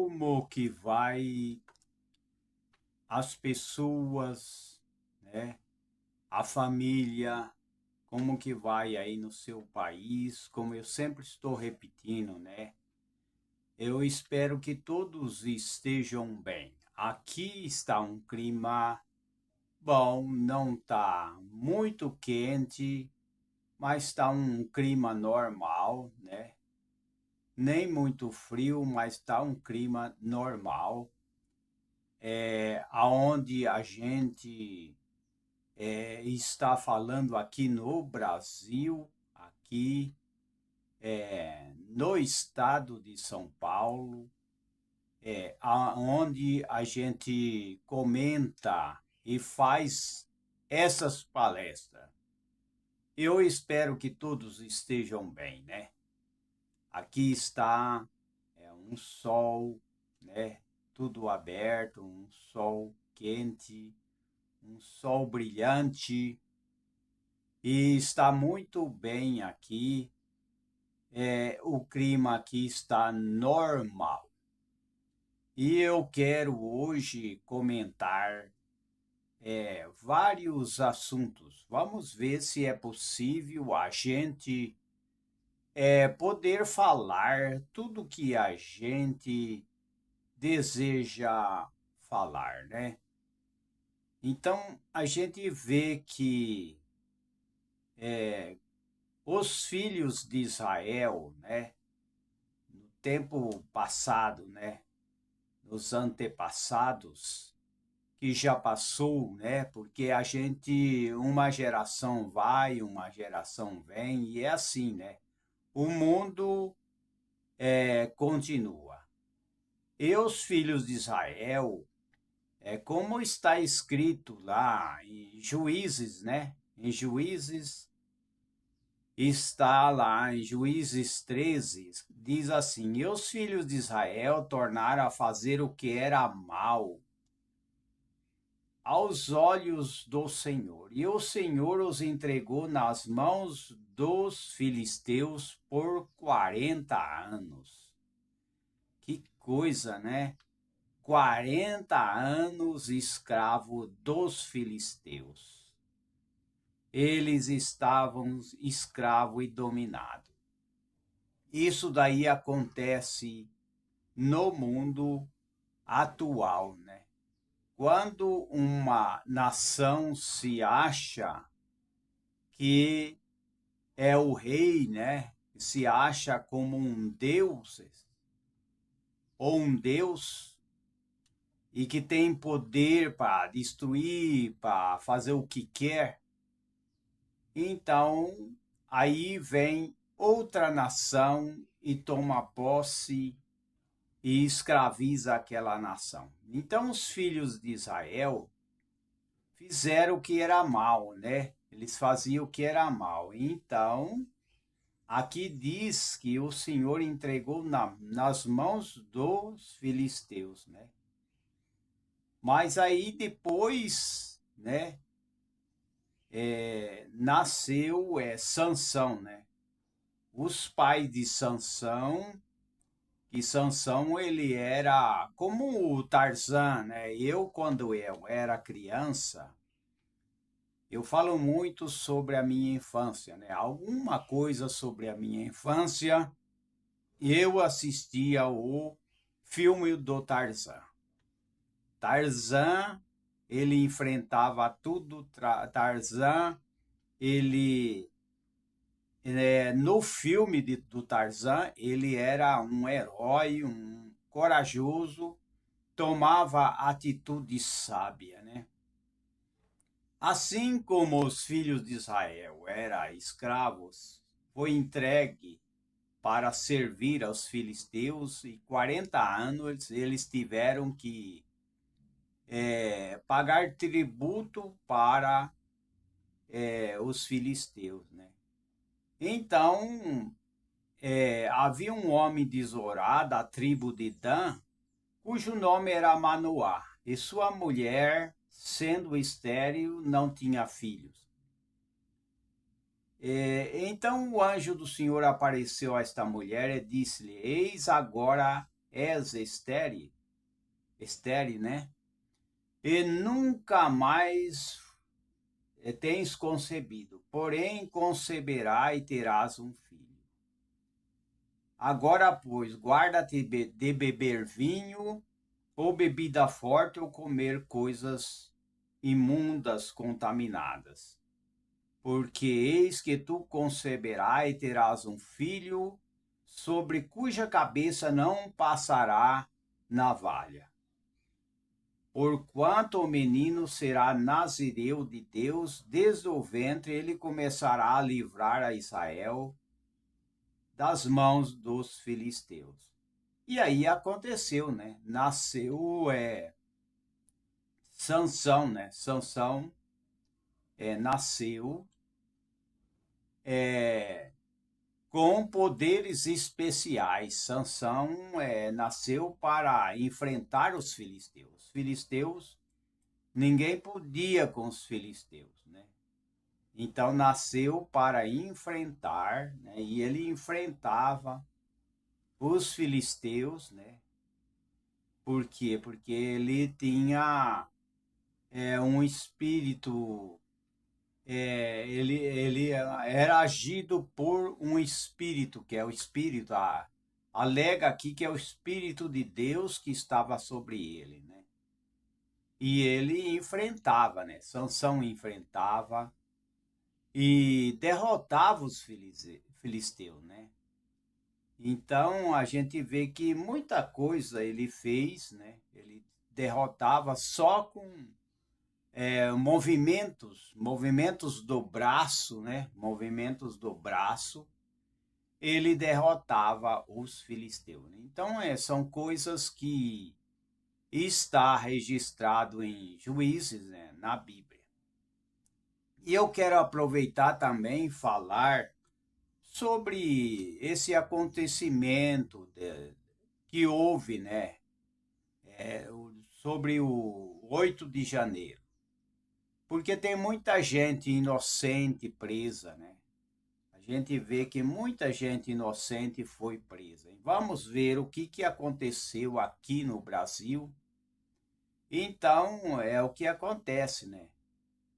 como que vai as pessoas, né? A família, como que vai aí no seu país? Como eu sempre estou repetindo, né? Eu espero que todos estejam bem. Aqui está um clima bom, não está muito quente, mas está um clima normal, né? Nem muito frio, mas está um clima normal. Aonde a gente está falando aqui no Brasil, aqui no estado de São Paulo, onde a gente comenta e faz essas palestras. Eu espero que todos estejam bem, né? Aqui está um sol, né? Tudo aberto, um sol quente, um sol brilhante e está muito bem aqui. O clima aqui está normal. E eu quero hoje comentar vários assuntos. Vamos ver se é possível a gente poder falar tudo que a gente deseja falar, né? Então a gente vê que os filhos de Israel, né, no tempo passado, né, nos antepassados, que já passou, né, porque a gente, uma geração vai, uma geração vem, e é assim, né? O mundo continua. E os filhos de Israel, como está escrito lá em Juízes, né? Em Juízes está lá em Juízes 13, diz assim: E os filhos de Israel tornaram a fazer o que era mal aos olhos do Senhor. E o Senhor os entregou nas mãos dos filisteus por 40 anos. Que coisa, né? 40 anos escravo dos filisteus. Eles estavam escravo e dominado. Isso daí acontece no mundo atual, né? Quando uma nação se acha que é o rei, né? Se acha como um deus ou um deus e que tem poder para destruir, para fazer o que quer, então aí vem outra nação e toma posse e escraviza aquela nação. Então os filhos de Israel fizeram o que era mal, né? Eles faziam o que era mal. Então, aqui diz que o Senhor entregou nas mãos dos filisteus, né? Mas aí depois, né, nasceu Sansão, né? Os pais de Sansão, que Sansão ele era como o Tarzan, né? Eu quando eu era criança, eu falo muito sobre a minha infância, né? Alguma coisa sobre a minha infância. Eu assistia o filme do Tarzan. Tarzan, ele enfrentava tudo. Tarzan, ele no filme do Tarzan, ele era um herói, um corajoso, tomava atitude sábia, né? Assim como os filhos de Israel eram escravos, foi entregue para servir aos filisteus e 40 anos eles tiveram que pagar tributo para os filisteus, né? Então, havia um homem de Zorá, da tribo de Dan, cujo nome era Manoá, e sua mulher, sendo estéril, não tinha filhos. Então o anjo do Senhor apareceu a esta mulher e disse-lhe: Eis agora és estéril, né? E nunca mais tens concebido, porém conceberá e terás um filho. Agora, pois, guarda-te de beber vinho ou bebida forte ou comer coisas imundas, contaminadas. Porque eis que tu conceberás e terás um filho, sobre cuja cabeça não passará navalha. Porquanto o menino será nazireu de Deus, desde o ventre ele começará a livrar a Israel das mãos dos filisteus. E aí aconteceu, né? Nasceu Sansão, né? Sansão nasceu com poderes especiais. Sansão nasceu para enfrentar os filisteus. Os filisteus, ninguém podia com os filisteus, né? Então nasceu para enfrentar, né? E ele enfrentava os filisteus, né? Por quê? Porque ele tinha um espírito, ele era agido por um espírito, que é o espírito, alega aqui que é o espírito de Deus que estava sobre ele, né? E ele enfrentava, né? Sansão enfrentava e derrotava os filisteus, né? Então a gente vê que muita coisa ele fez, né? Ele derrotava só com movimentos do braço, né? Movimentos do braço, ele derrotava os filisteus, né? Então são coisas que está registrado em Juízes, né? Na Bíblia. E eu quero aproveitar também e falar sobre esse acontecimento que houve, né? Sobre o 8 de janeiro. Porque tem muita gente inocente presa, né? A gente vê que muita gente inocente foi presa. E vamos ver o que aconteceu aqui no Brasil. Então, é o que acontece, né?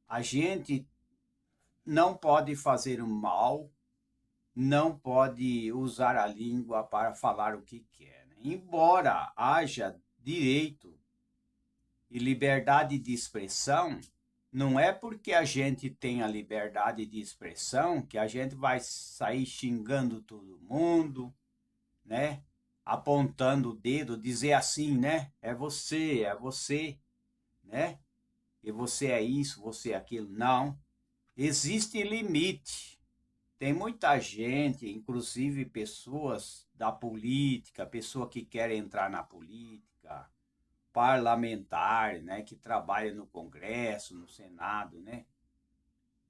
A gente não pode fazer o mal, não pode usar a língua para falar o que quer, né? Embora haja direito e liberdade de expressão, não é porque a gente tem a liberdade de expressão que a gente vai sair xingando todo mundo, né? Apontando o dedo, dizer assim, né? É você, né? E você é isso, você é aquilo. Não. Existe limite. Tem muita gente, inclusive pessoas da política, pessoa que quer entrar na política, parlamentar, né, que trabalha no Congresso, no Senado, né?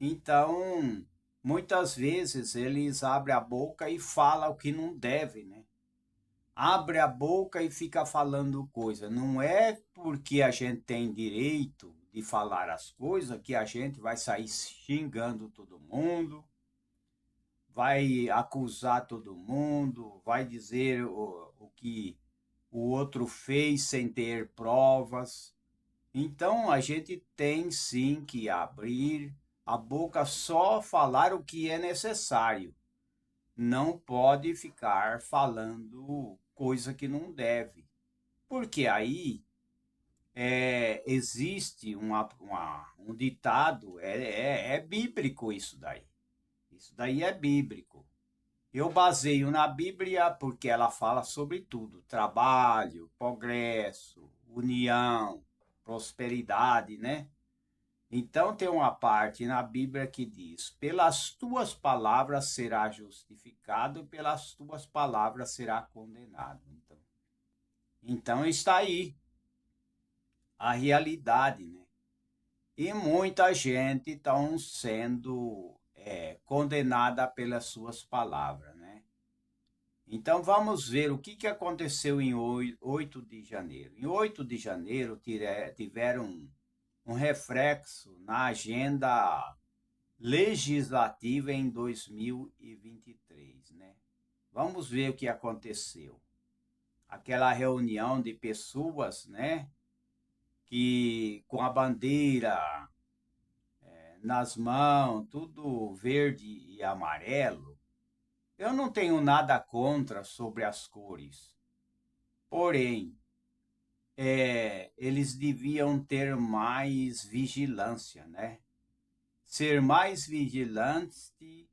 Então, muitas vezes eles abrem a boca e falam o que não deve, né? Abre a boca e fica falando coisa. Não é porque a gente tem direito de falar as coisas que a gente vai sair xingando todo mundo, vai acusar todo mundo, vai dizer o que o outro fez sem ter provas. Então a gente tem sim que abrir a boca, só falar o que é necessário. Não pode ficar falando coisa que não deve. Porque aí existe um ditado, é bíblico isso daí. Isso daí é bíblico. Eu baseio na Bíblia porque ela fala sobre tudo: trabalho, progresso, união, prosperidade, né? Então tem uma parte na Bíblia que diz: pelas tuas palavras será justificado, pelas tuas palavras será condenado. Então está aí a realidade, né? E muita gente está sendo condenada pelas suas palavras, né? Então vamos ver o que aconteceu em 8 de janeiro. Em 8 de janeiro tiveram um reflexo na agenda legislativa em 2023, né? Vamos ver o que aconteceu. aquela reunião de pessoas, né, que com a bandeira nas mãos, tudo verde e amarelo. Eu não tenho nada contra sobre as cores, porém, eles deviam ter mais vigilância, né? Ser mais vigilante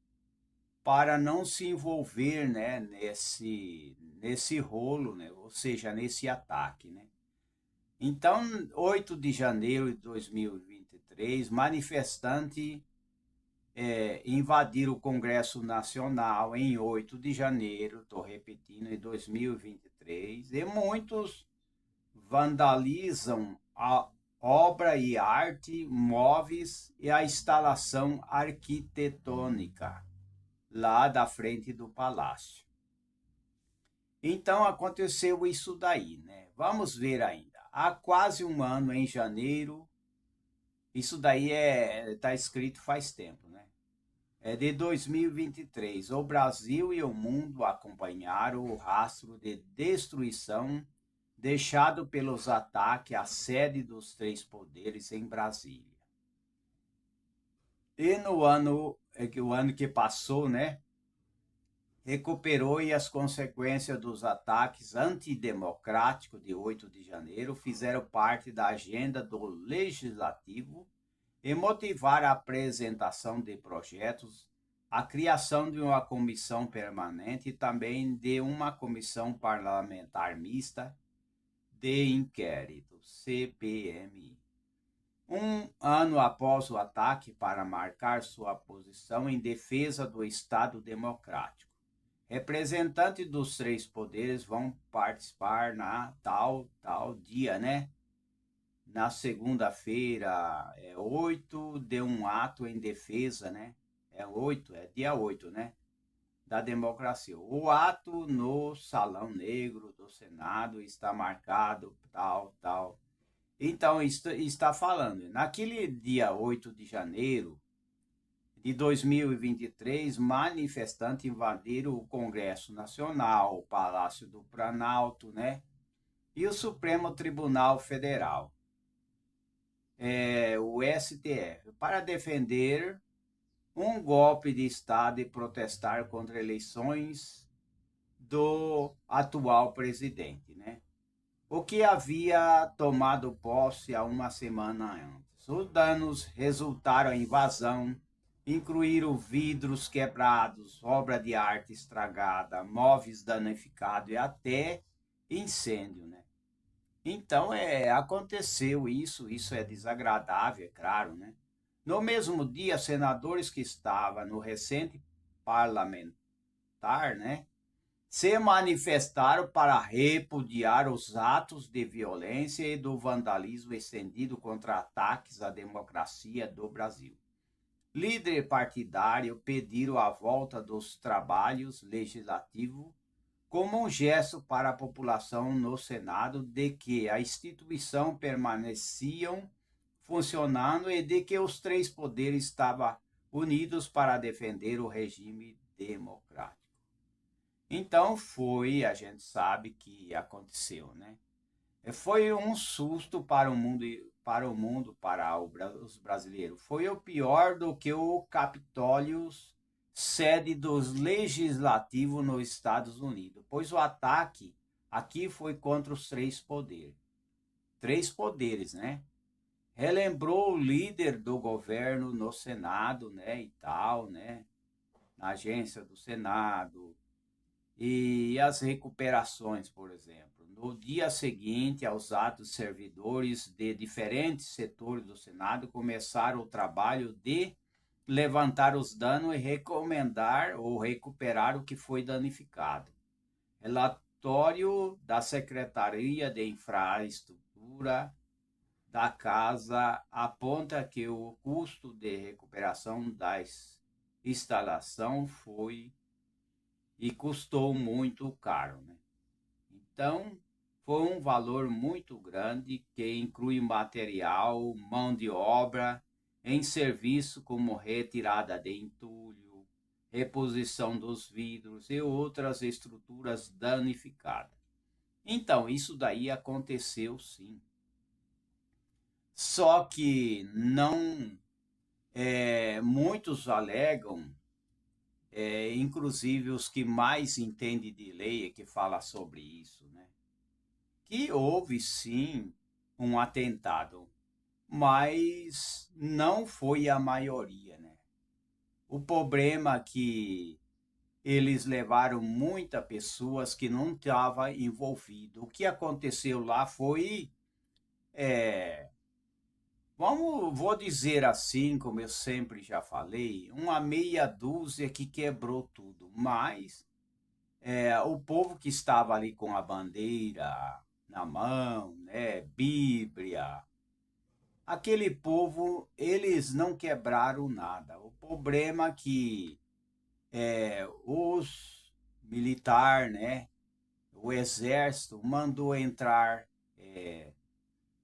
para não se envolver, né, nesse rolo, né? Ou seja, nesse ataque, né? Então, 8 de janeiro de 2023, manifestantes invadiram o Congresso Nacional em 8 de janeiro, estou repetindo, em 2023, e muitos vandalizam a obra e arte, móveis e a instalação arquitetônica lá da frente do palácio. Então aconteceu isso daí, né? Vamos ver ainda. Há quase um ano, em janeiro, isso daí está escrito faz tempo, né? É de 2023. O Brasil e o mundo acompanharam o rastro de destruição deixado pelos ataques à sede dos três poderes em Brasília. E no ano, o ano que passou, né, recuperou e as consequências dos ataques antidemocráticos de 8 de janeiro fizeram parte da agenda do Legislativo e motivaram a apresentação de projetos, a criação de uma comissão permanente e também de uma comissão parlamentar mista de inquérito, CPMI. Um ano após o ataque, para marcar sua posição em defesa do Estado Democrático, representantes dos três poderes vão participar na tal dia, né? Na segunda-feira, 8, de um ato em defesa, né? Dia 8, né? Da democracia. O ato no Salão Negro do Senado está marcado, tal. Então, está falando, naquele dia 8 de janeiro de 2023, manifestantes invadiram o Congresso Nacional, o Palácio do Planalto, né? E o Supremo Tribunal Federal, o STF, para defender um golpe de Estado e protestar contra eleições do atual presidente, né? O que havia tomado posse há uma semana antes. Os danos resultaram em invasão, incluíram vidros quebrados, obra de arte estragada, móveis danificados e até incêndio, né? Então, aconteceu isso é desagradável, é claro, né? No mesmo dia, senadores que estavam no recente parlamentar, né, se manifestaram para repudiar os atos de violência e do vandalismo estendido contra ataques à democracia do Brasil. Líderes partidários pediram a volta dos trabalhos legislativos como um gesto para a população no Senado de que a instituição permaneciam funcionando e de que os três poderes estavam unidos para defender o regime democrático. Então a gente sabe que aconteceu, né? Foi um susto para os brasileiros. Foi o pior do que o Capitólio, sede dos legislativos nos Estados Unidos, pois o ataque aqui foi contra os três poderes. Três poderes, né? Relembrou o líder do governo no Senado, né, e tal, né? Na agência do Senado, e as recuperações, por exemplo. No dia seguinte aos atos, servidores de diferentes setores do Senado começaram o trabalho de levantar os danos e recomendar ou recuperar o que foi danificado. Relatório da Secretaria de Infraestrutura da Casa aponta que o custo de recuperação da instalação foi e custou muito caro, né? Então, foi um valor muito grande que inclui material, mão de obra, em serviço como retirada de entulho, reposição dos vidros e outras estruturas danificadas. Então, isso daí aconteceu sim. Só que não, muitos alegam, inclusive os que mais entendem de lei, que fala sobre isso, né? Que houve sim um atentado, mas não foi a maioria, né? O problema é que eles levaram muitas pessoas que não estavam envolvidas. O que aconteceu lá foi, é, vou dizer assim, como eu sempre já falei, uma meia dúzia que quebrou tudo. Mas o povo que estava ali com a bandeira na mão, né, Bíblia, aquele povo, eles não quebraram nada. O problema é que os militares, né, o exército mandou entrar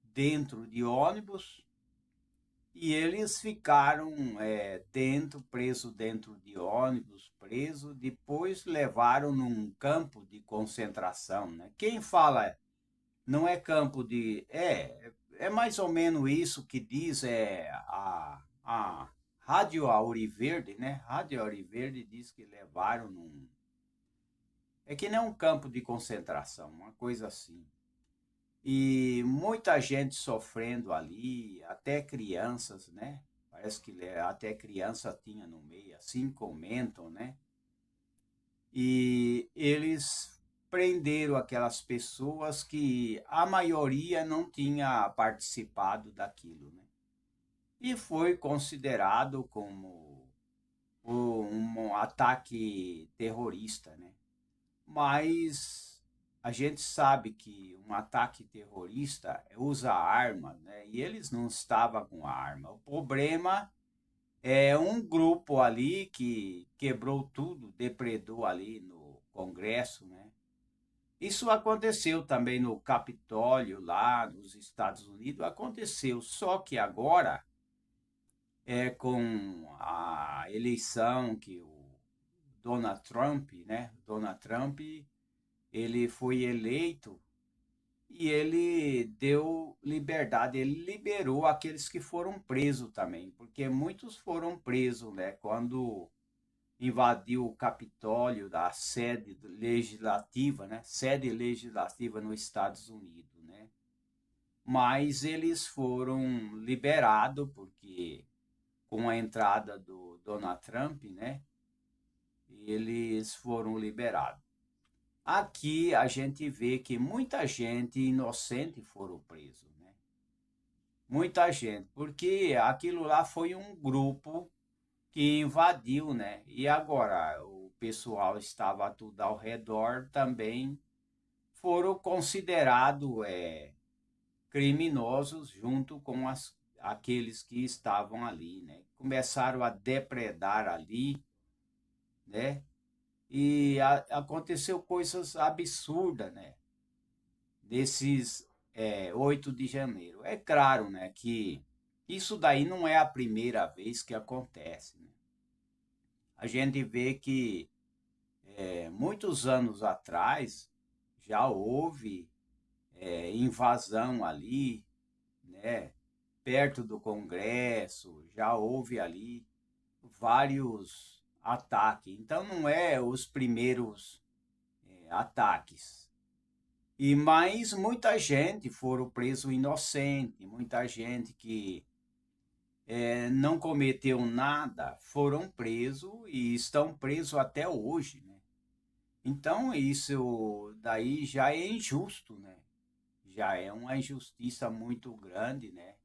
dentro de ônibus e eles ficaram preso dentro de ônibus, preso. Depois levaram num campo de concentração, né? Quem fala não é campo de é mais ou menos isso que diz a Rádio Auriverde, né? Rádio Auriverde diz que levaram num que nem um campo de concentração, uma coisa assim. E muita gente sofrendo ali, até crianças, né? Parece que até criança tinha no meio, assim comentam, né? E eles prenderam aquelas pessoas que a maioria não tinha participado daquilo, né? E foi considerado como um ataque terrorista, né? Mas a gente sabe que um ataque terrorista usa arma, né? E eles não estavam com arma. O problema é um grupo ali que quebrou tudo, depredou ali no Congresso, né? Isso aconteceu também no Capitólio, lá nos Estados Unidos, aconteceu. Só que agora, com a eleição que o Donald Trump, né? Donald Trump, ele foi eleito e ele deu liberdade, ele liberou aqueles que foram presos também, porque muitos foram presos, né? Quando invadiu o Capitólio da sede legislativa, né? Sede legislativa nos Estados Unidos, né? Mas eles foram liberados porque com a entrada do Donald Trump, né? Eles foram liberados. Aqui a gente vê que muita gente inocente foram presos, né? Muita gente, porque aquilo lá foi um grupo que invadiu, né? E agora o pessoal estava tudo ao redor também foram considerados criminosos junto com aqueles que estavam ali, né? Começaram a depredar ali, né? E aconteceu coisas absurdas, né? Desses 8 de janeiro. É claro, né, que isso daí não é a primeira vez que acontece, né? A gente vê que muitos anos atrás já houve invasão ali, né, perto do Congresso, já houve ali vários ataques. Então não é os primeiros ataques. E mais muita gente foram preso inocente, muita gente que não cometeu nada foram presos e estão presos até hoje, né? Então isso daí já é injusto, né? Já é uma injustiça muito grande, né?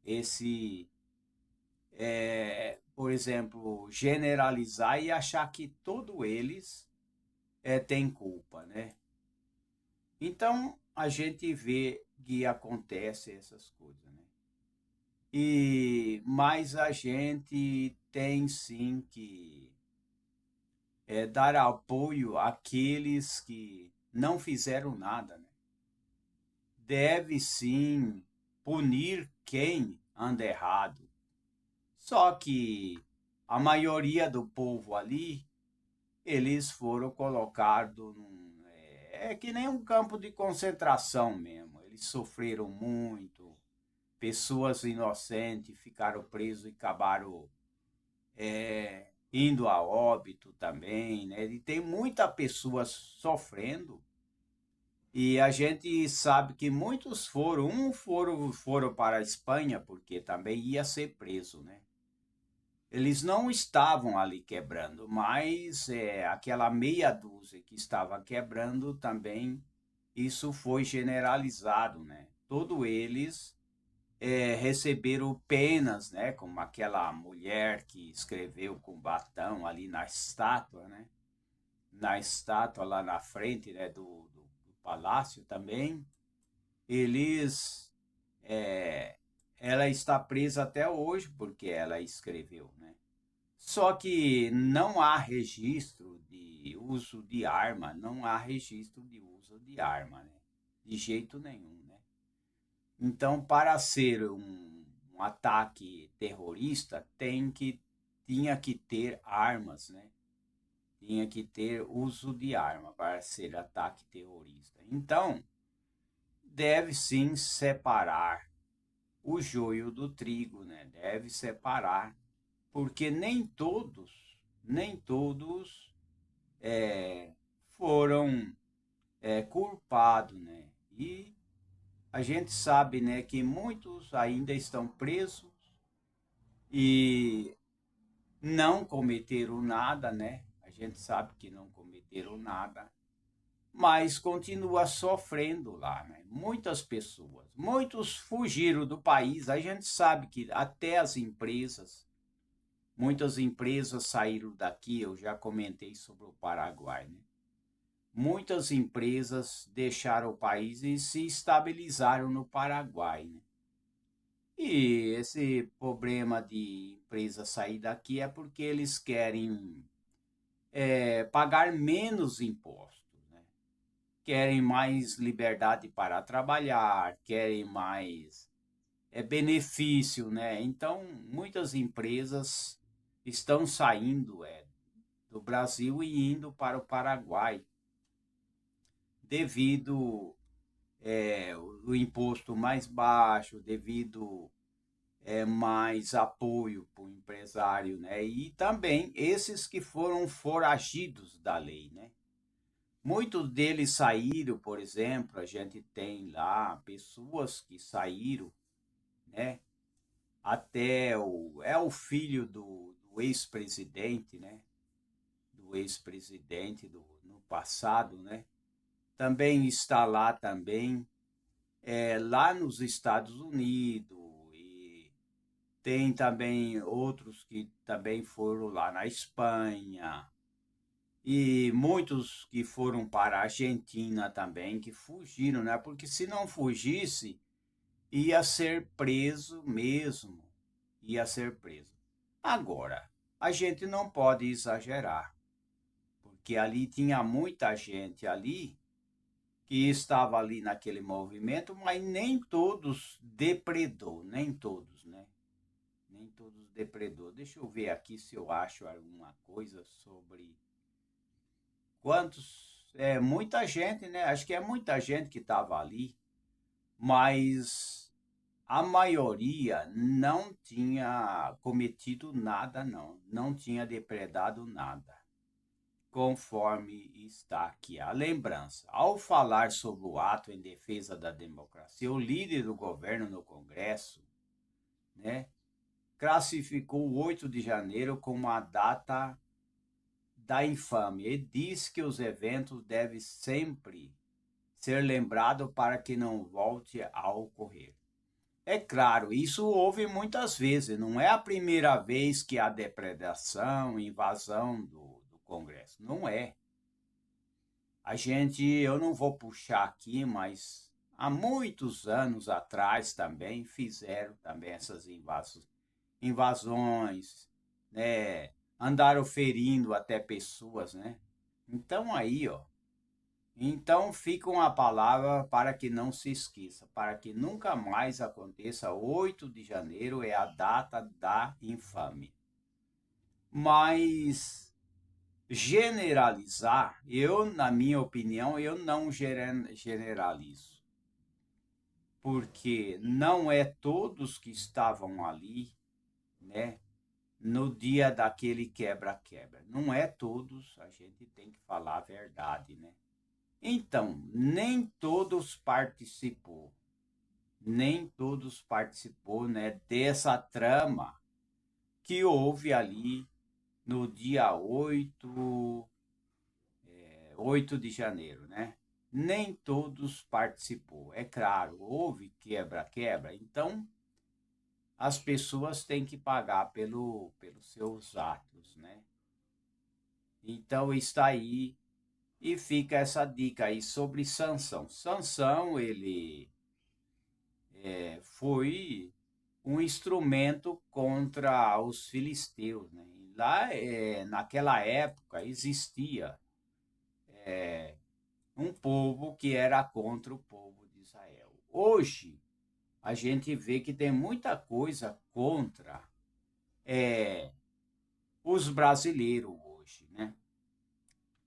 Esse, por exemplo, generalizar e achar que todos eles têm culpa, né? Então a gente vê que acontece essas coisas, né? Mas a gente tem sim que dar apoio àqueles que não fizeram nada, né? Deve sim punir quem anda errado. Só que a maioria do povo ali, eles foram colocados é que nem um campo de concentração mesmo. Eles sofreram muito, pessoas inocentes ficaram presas e acabaram indo a óbito também, né? E tem muita pessoa sofrendo. E a gente sabe que muitos foram para a Espanha porque também ia ser preso, né? Eles não estavam ali quebrando, mas aquela meia dúzia que estava quebrando também, isso foi generalizado, né? Todos eles receberam penas, né? Como aquela mulher que escreveu com batão ali na estátua, né? Na estátua lá na frente, né? Do palácio também. Eles, é, ela está presa até hoje porque ela escreveu, né? Só que não há registro de uso de arma, não há registro de uso de arma, né? De jeito nenhum, né? Então, para ser um ataque terrorista, tinha que ter armas, né? Tinha que ter uso de arma para ser ataque terrorista. Então, deve sim separar o joio do trigo, né? Deve separar, porque nem todos foram culpados, né? E a gente sabe, né, que muitos ainda estão presos e não cometeram nada, né? A gente sabe que não cometeram nada, mas continua sofrendo lá, né? Muitas pessoas, muitos fugiram do país. A gente sabe que até as empresas, muitas empresas saíram daqui. Eu já comentei sobre o Paraguai, né? Muitas empresas deixaram o país e se estabilizaram no Paraguai, né? E esse problema de empresa sair daqui é porque eles querem pagar menos impostos, né? Querem mais liberdade para trabalhar, querem mais benefício, né? Então, muitas empresas estão saindo do Brasil e indo para o Paraguai devido o imposto mais baixo, devido mais apoio para o empresário, né? E também esses que foram foragidos da lei, né? Muitos deles saíram, por exemplo, a gente tem lá pessoas que saíram, né? Até o filho do ex-presidente, né? Do ex-presidente no passado, né? Também está lá também, lá nos Estados Unidos, e tem também outros que também foram lá na Espanha, e muitos que foram para a Argentina também, que fugiram, né? Porque se não fugisse, ia ser preso mesmo, ia ser preso. Agora, a gente não pode exagerar, porque ali tinha muita gente ali que estava ali naquele movimento, mas nem todos depredou, nem todos, né? Nem todos depredou. Deixa eu ver aqui se eu acho alguma coisa sobre quantos. É muita gente, né? Acho que é muita gente que estava ali, mas a maioria não tinha cometido nada, não. Não tinha depredado nada. Conforme está aqui a lembrança. Ao falar sobre o ato em defesa da democracia, o líder do governo no Congresso, né, classificou o 8 de janeiro como a data da infâmia e diz que os eventos devem sempre ser lembrados para que não volte a ocorrer. É claro, isso houve muitas vezes, não é a primeira vez que há depredação, invasão do Congresso, não é. Eu não vou puxar aqui, mas há muitos anos atrás também fizeram também essas invasões, né? Andaram ferindo até pessoas, né? Então aí, ó. Então fica uma palavra para que não se esqueça, para que nunca mais aconteça. 8 de janeiro é a data da infâmia. Mas generalizar, na minha opinião, eu não generalizo, porque não é todos que estavam ali, né, no dia daquele quebra-quebra. Não é todos, a gente tem que falar a verdade, né? Então, nem todos participou, né, dessa trama que houve ali no dia 8 de janeiro, né? Nem todos participou. É claro, houve quebra-quebra, então as pessoas têm que pagar pelos seus atos, né? Então está aí e fica essa dica aí sobre Sansão. Sansão, ele foi um instrumento contra os filisteus, né? E lá, naquela época, existia um povo que era contra o povo de Israel. Hoje, a gente vê que tem muita coisa contra os brasileiros hoje, né?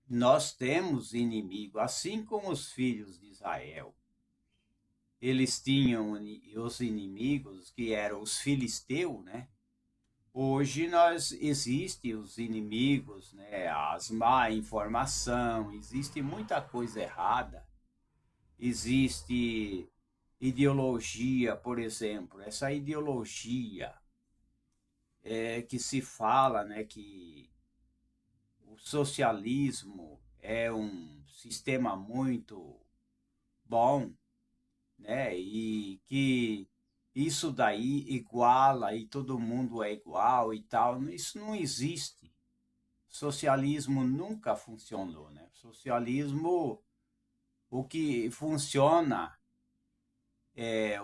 Nós temos inimigo, assim como os filhos de Israel. Eles tinham os inimigos que eram os filisteus, né? Hoje nós existe os inimigos, né? As má informação, existe muita coisa errada, existe ideologia, por exemplo, essa ideologia que se fala, né, que o socialismo é um sistema muito bom, né, e que isso daí iguala e todo mundo é igual e tal, isso não existe. Socialismo nunca funcionou, né? Socialismo, o que funciona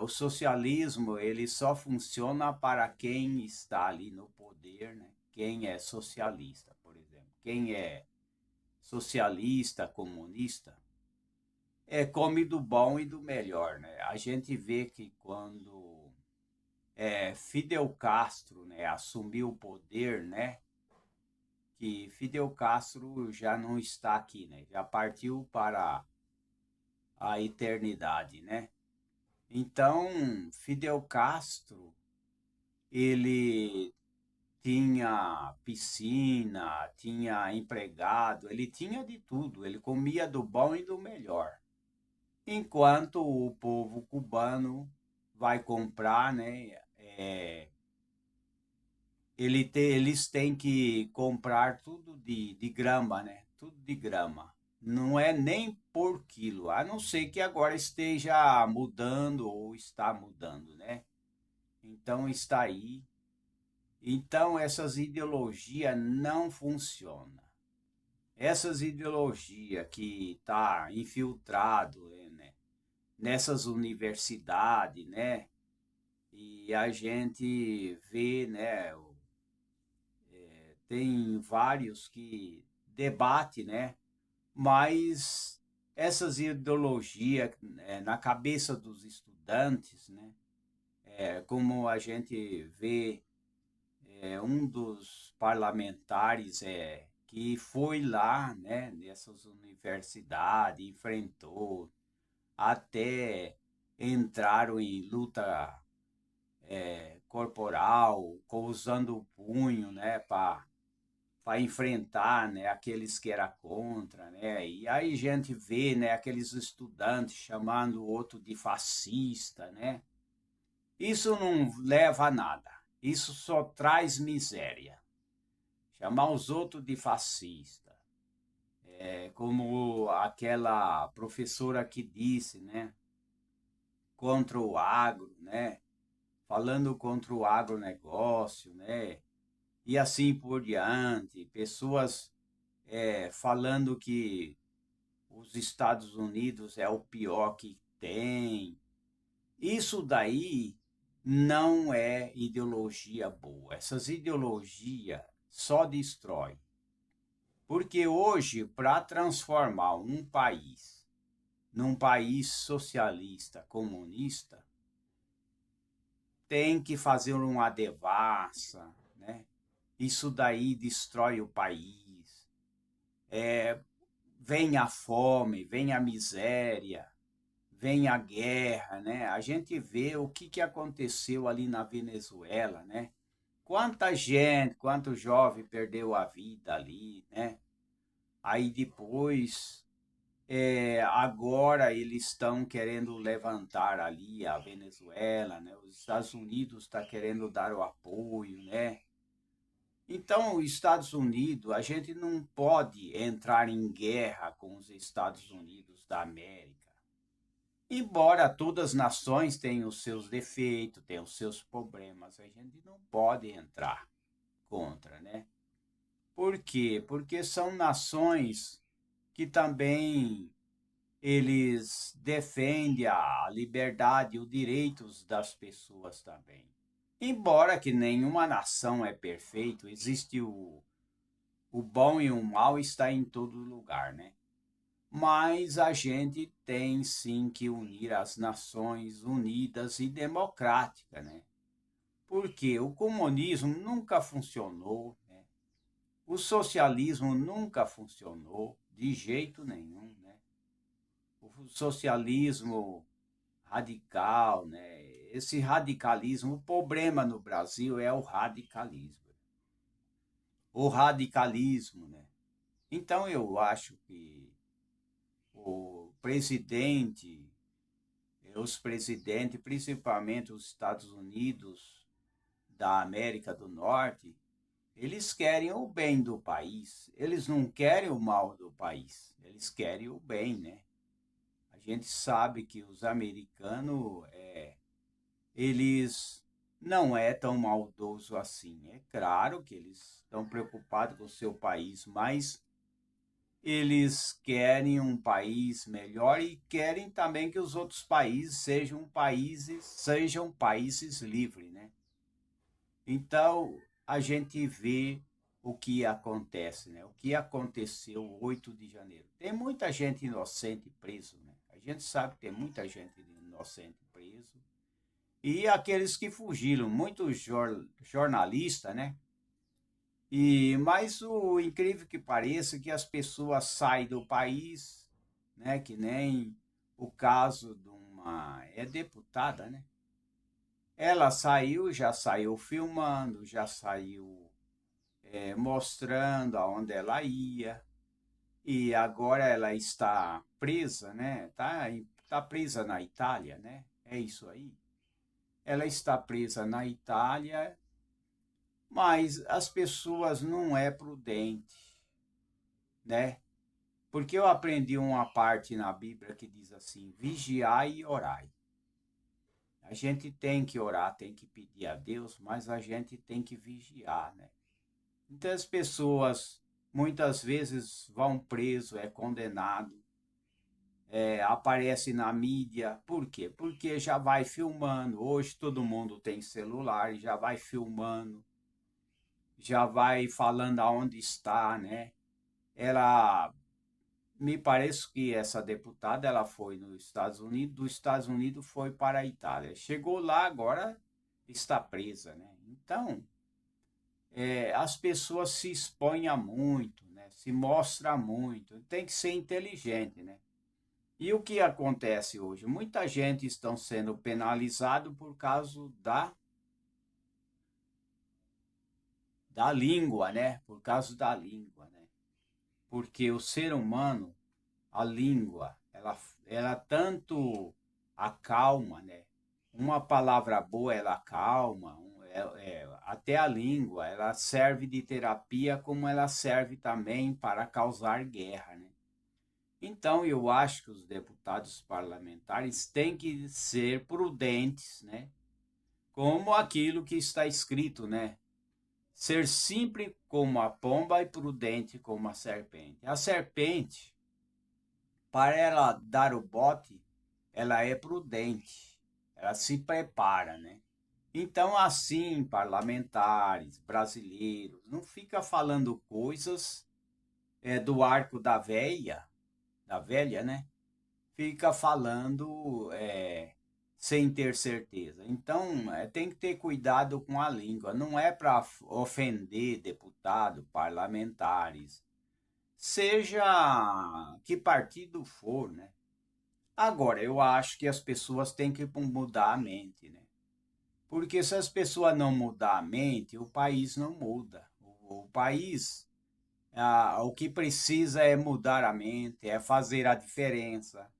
o socialismo, ele só funciona para quem está ali no poder, né? Quem é socialista, por exemplo. Quem é socialista, comunista, come do bom e do melhor, né? A gente vê que quando Fidel Castro, né, assumiu o poder, né? Que Fidel Castro já não está aqui, né? Já partiu para a eternidade, né? Então, Fidel Castro, ele tinha piscina, tinha empregado, ele tinha de tudo, ele comia do bom e do melhor. Enquanto o povo cubano vai comprar, né? Eles têm que comprar tudo de grama, né? Tudo de grama. Não é nem por quilo, a não ser que agora esteja mudando ou está mudando, né? Então está aí. Então essas ideologias não funcionam. Essas ideologias que está infiltrado, né, nessas universidades, né? E a gente vê, né? Tem vários que debate, né? Mas essas ideologias na cabeça dos estudantes, né? Como a gente vê um dos parlamentares que foi lá, né, nessas universidades, enfrentou, até entraram em luta corporal, usando o punho, né, para enfrentar, né, aqueles que era contra, né? E aí a gente vê, né, aqueles estudantes chamando o outro de fascista, né? Isso não leva a nada. Isso só traz miséria. Chamar os outros de fascista. Como aquela professora que disse, né? Contra o agro, né? Falando contra o agronegócio, né? E assim por diante. Pessoas falando que os Estados Unidos é o pior que tem. Isso daí não é ideologia boa. Essas ideologias só destrói. Porque hoje, para transformar um país num país socialista, comunista, tem que fazer uma devassa, né? Isso daí destrói o país. vem a fome, vem a miséria, vem a guerra, né? A gente vê o que aconteceu ali na Venezuela, né? Quanta gente, quanto jovem perdeu a vida ali, né? Aí depois, agora eles estão querendo levantar ali a Venezuela, né? Os Estados Unidos está querendo dar o apoio, né? Então, os Estados Unidos, a gente não pode entrar em guerra com os Estados Unidos da América. Embora todas as nações tenham os seus defeitos, tenham os seus problemas, a gente não pode entrar contra, né? Por quê? Porque são nações que também eles defendem a liberdade e os direitos das pessoas também. Embora que nenhuma nação é perfeita, existe o bom e o mal está em todo lugar, né? Mas a gente tem sim que unir as nações unidas e democráticas, né? Porque o comunismo nunca funcionou, né? O socialismo nunca funcionou de jeito nenhum, né? O socialismo radical, né? Esse radicalismo, o problema no Brasil é o radicalismo. O radicalismo, né? Então eu acho que o presidente, os presidentes, principalmente os Estados Unidos da América do Norte, eles querem o bem do país, eles não querem o mal do país, eles querem o bem, né? A gente sabe que os americanos, eles não é tão maldoso assim. É claro que eles estão preocupados com o seu país, mas eles querem um país melhor e querem também que os outros países sejam países livres, né? Então, a gente vê o que acontece, né? O que aconteceu 8 de janeiro. Tem muita gente inocente preso, né? A gente sabe que tem muita gente inocente preso. E aqueles que fugiram, muitos jornalistas, né? Mas o incrível que pareça é que as pessoas saem do país, né? Que nem o caso de uma deputada, né? Ela saiu, já saiu filmando, já saiu mostrando aonde ela ia. E agora ela está presa, né? Tá presa na Itália, né? É isso aí. Ela está presa na Itália, mas as pessoas não é prudente, né? Porque eu aprendi uma parte na Bíblia que diz assim: vigiai e orai. A gente tem que orar, tem que pedir a Deus, mas a gente tem que vigiar, né? Então as pessoas muitas vezes vão preso, é condenado, aparece na mídia. Por quê? Porque já vai filmando. Hoje todo mundo tem celular, já vai filmando, já vai falando aonde está, né? Ela me parece que essa deputada ela foi nos Estados Unidos, dos Estados Unidos foi para a Itália. Chegou lá, agora está presa, né? Então, as pessoas se expõem a muito, né? Se mostra muito. Tem que ser inteligente, né? E o que acontece hoje? Muita gente estão sendo penalizado por causa da língua, né? Por causa da língua, né? Porque o ser humano, a língua, ela tanto acalma, né? Uma palavra boa, ela acalma, até a língua, ela serve de terapia, como ela serve também para causar guerra, né? Então, eu acho que os deputados parlamentares têm que ser prudentes, né? Como aquilo que está escrito, né? Ser simples como a pomba e prudente como a serpente. A serpente, para ela dar o bote, ela é prudente, ela se prepara, né? Então, assim, parlamentares brasileiros, não fica falando coisas do arco da velha, né? Fica falando sem ter certeza. Então, tem que ter cuidado com a língua. Não é para ofender deputados, parlamentares. seja que partido for, né? Agora, eu acho que as pessoas têm que mudar a mente, né? Porque se as pessoas não mudar a mente, o país não muda. O país, o que precisa é mudar a mente, é fazer a diferença.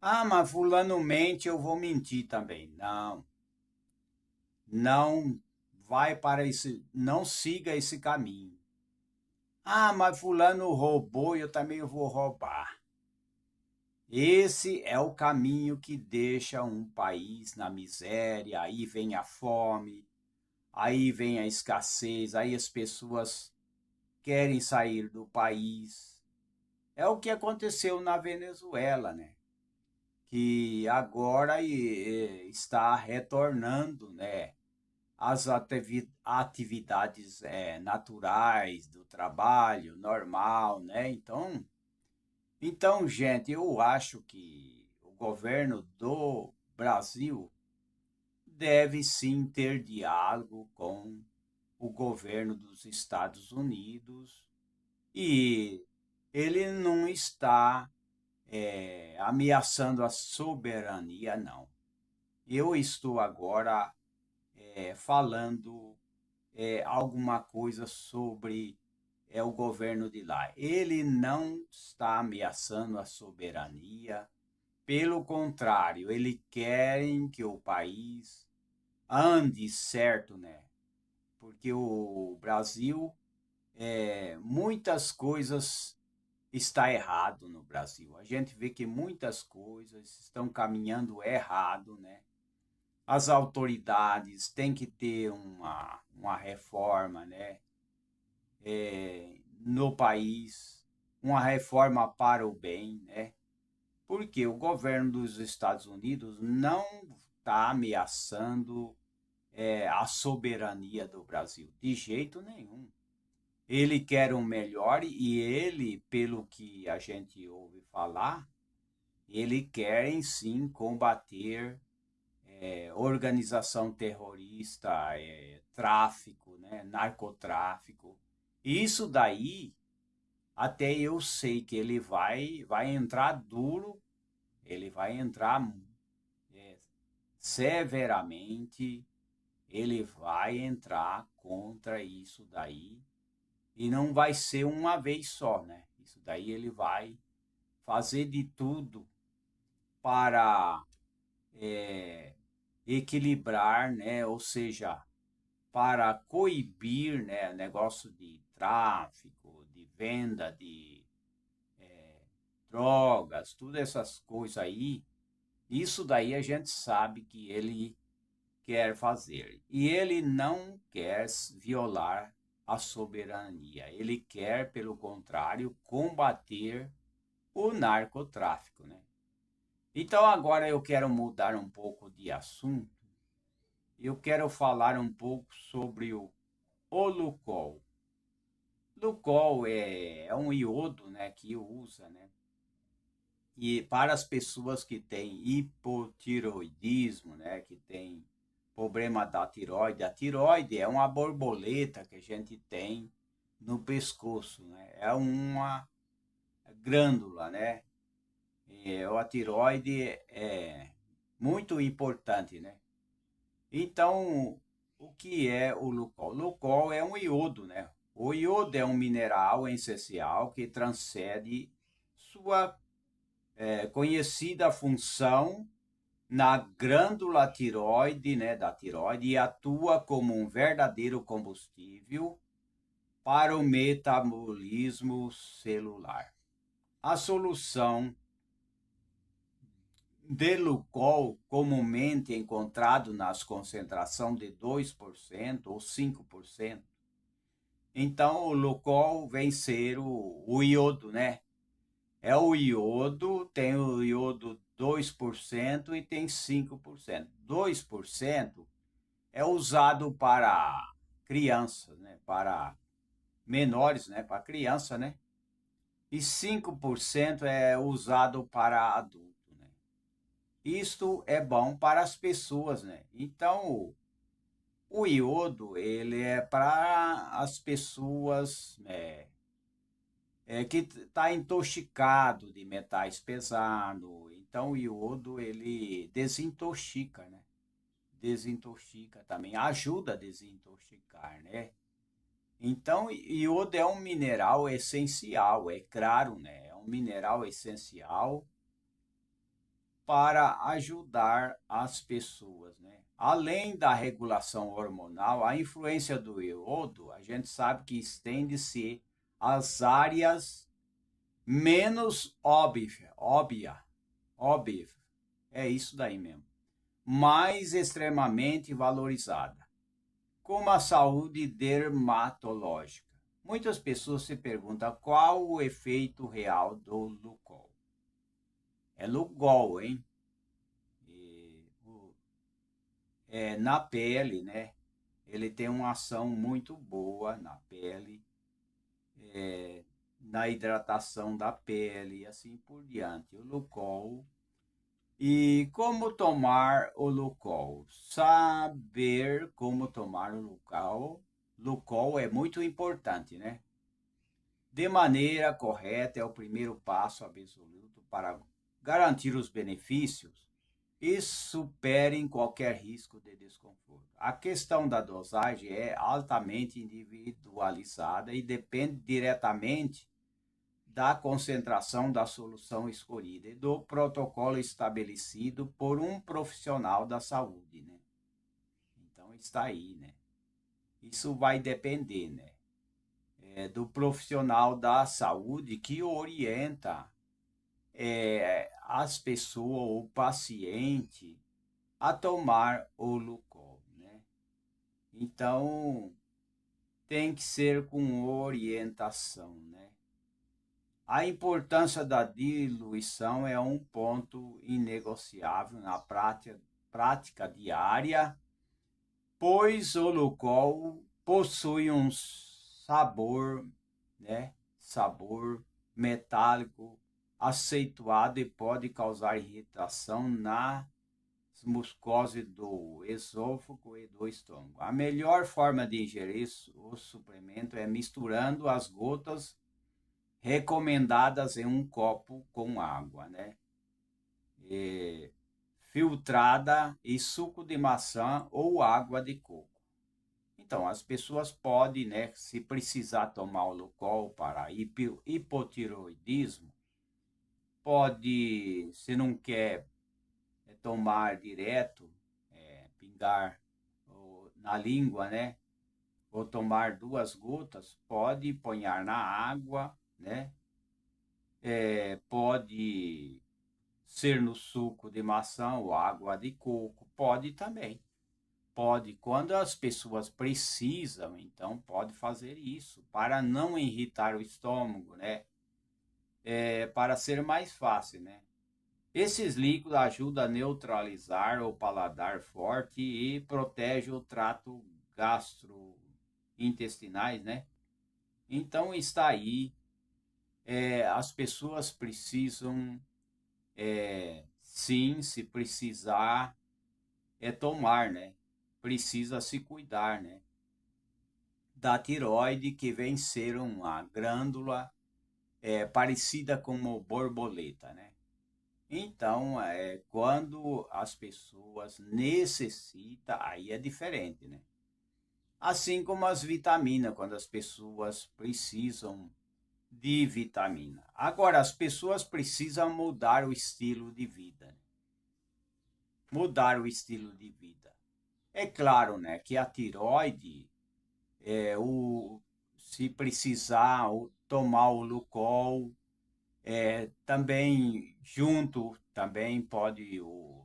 Ah, mas fulano mente, eu vou mentir também. Não, não vai para esse, não siga esse caminho. Ah, mas fulano roubou, eu também vou roubar. Esse é o caminho que deixa um país na miséria, aí vem a fome, aí vem a escassez, aí as pessoas querem sair do país. É o que aconteceu na Venezuela, né? Que agora está retornando, né? As atividades naturais do trabalho normal, né? Então, gente, eu acho que o governo do Brasil deve sim ter diálogo com o governo dos Estados Unidos e ele não está ameaçando a soberania, não. Eu estou agora falando alguma coisa sobre o governo de lá. Ele não está ameaçando a soberania, pelo contrário, ele querem que o país ande certo, né? Porque o Brasil, muitas coisas está errado no Brasil. A gente vê que muitas coisas estão caminhando errado, né? As autoridades têm que ter uma reforma, né? No país, uma reforma para o bem, né? Porque o governo dos Estados Unidos não está ameaçando a soberania do Brasil, de jeito nenhum. Ele quer um melhor e ele, pelo que a gente ouve falar, ele quer em sim combater organização terrorista, tráfico, né, narcotráfico. Isso daí, até eu sei que ele vai entrar duro, ele vai entrar é, severamente, ele vai entrar contra isso daí. E não vai ser uma vez só, né? Isso daí ele vai fazer de tudo para equilibrar, né? Ou seja, para coibir, né? Negócio de tráfico, de venda de drogas, todas essas coisas aí. Isso daí a gente sabe que ele quer fazer. E ele não quer violar a soberania. Ele quer, pelo contrário, combater o narcotráfico, né? Então agora eu quero mudar um pouco de assunto. Eu quero falar um pouco sobre o Olucol. Lucol é um iodo, né, que usa, né? E para as pessoas que têm hipotiroidismo, né, que tem problema da tiroide, a tiroide é uma borboleta que a gente tem no pescoço, né? É uma glândula, né? A tiroide é muito importante, né? Então, o que é o Lucol? O Lucol é um iodo, né? O iodo é um mineral essencial que transcende sua conhecida função na glândula tiroide, né, da tiroide, e atua como um verdadeiro combustível para o metabolismo celular. A solução de Lucol, comumente encontrado nas concentrações de 2% ou 5%. Então, o Lucol vem ser o iodo, né? É o iodo, tem o iodo 2% e tem 5%. 2% é usado para crianças, né? Para menores, né? Para criança, né? E 5% é usado para adulto, né? Isto é bom para as pessoas, né? Então, o iodo, ele é para as pessoas que está intoxicado de metais pesados. Então o iodo ele desintoxica, né? Desintoxica também, ajuda a desintoxicar, né? Então, iodo é um mineral essencial, é claro, né? É um mineral essencial para ajudar as pessoas, né? Além da regulação hormonal, a influência do iodo, a gente sabe que estende-se às áreas menos óbvia, é isso daí mesmo, mais extremamente valorizada, como a saúde dermatológica. Muitas pessoas se perguntam qual o efeito real do Lugol. É Lugol, hein? Na pele, né? Ele tem uma ação muito boa na pele, na hidratação da pele e assim por diante. O Lucol. E como tomar o Lucol? Saber como tomar o Lucol é muito importante, né? De maneira correta é o primeiro passo absoluto para garantir os benefícios e superem qualquer risco de desconforto. A questão da dosagem é altamente individualizada e depende diretamente da concentração da solução escolhida e do protocolo estabelecido por um profissional da saúde, né? Então está aí, né? Isso vai depender, né? Do profissional da saúde que orienta as pessoas, o paciente, a tomar o Lucol, né? Então, tem que ser com orientação, né? A importância da diluição é um ponto inegociável na prática diária, pois o Lucol possui um sabor, né? Sabor metálico acentuado e pode causar irritação na mucose do esôfago e do estômago. A melhor forma de ingerir o suplemento é misturando as gotas recomendadas em um copo com água, né? E filtrada e suco de maçã ou água de coco. Então, as pessoas podem, né, se precisar tomar o Lucol para hipotiroidismo, pode, se não quer tomar direto, pingar na língua, né? Ou tomar 2 gotas, pode ponhar na água, né? Pode ser no suco de maçã ou água de coco, pode também. Pode, quando as pessoas precisam, então pode fazer isso, para não irritar o estômago, né? Para ser mais fácil, né? Esses líquidos ajudam a neutralizar o paladar forte e protege o trato gastrointestinais, né? Então está aí, as pessoas precisam, sim, se precisar, tomar, né? Precisa se cuidar, né? Da tiroide que vem ser uma glândula parecida com uma borboleta, né? Então, quando as pessoas necessitam, aí é diferente, né? Assim como as vitaminas, quando as pessoas precisam de vitamina. Agora, as pessoas precisam mudar o estilo de vida, né? Mudar o estilo de vida. É claro, né, que a tiroide, se precisar tomar o Lucol, também junto também pode o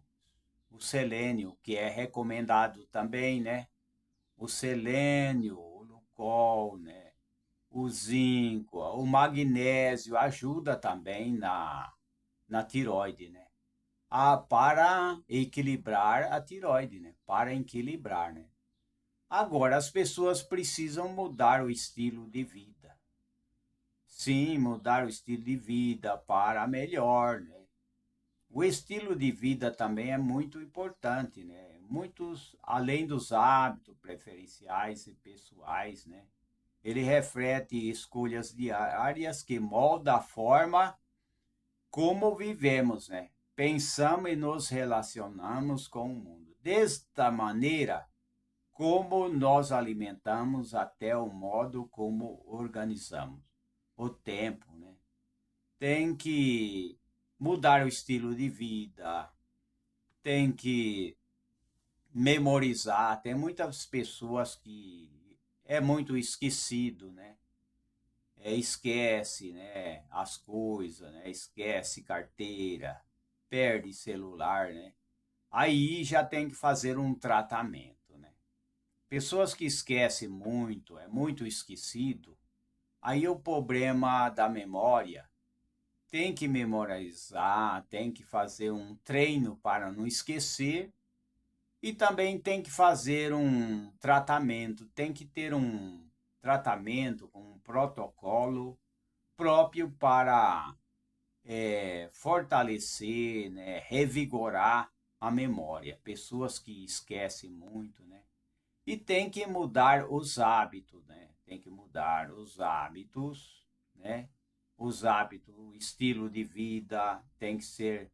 selênio, que é recomendado também, né? O selênio, o Lucol, né? O zinco, o magnésio ajuda também na tiroide, né? Para equilibrar a tiroide, né? Para equilibrar, né? Agora, as pessoas precisam mudar o estilo de vida. Sim, mudar o estilo de vida para melhor, né? O estilo de vida também é muito importante, né? Muitos, além dos hábitos preferenciais e pessoais, né? ele reflete escolhas diárias que moldam a forma como vivemos, né? Pensamos e nos relacionamos com o mundo. Desta maneira, como nós alimentamos até o modo como organizamos o tempo, né? Tem que mudar o estilo de vida, tem que memorizar. Tem muitas pessoas que é muito esquecido, né? Esquece, né, as coisas, né? Esquece carteira, perde celular, né? Aí já tem que fazer um tratamento, né? Pessoas que esquecem muito, é muito esquecido, aí o problema da memória tem que memorizar, tem que fazer um treino para não esquecer e também tem que fazer um tratamento, tem que ter um tratamento com um protocolo próprio para fortalecer, né, revigorar a memória. Pessoas que esquecem muito, né? E tem que mudar os hábitos, né? Tem que mudar os hábitos, né? Os hábitos, o estilo de vida tem que ser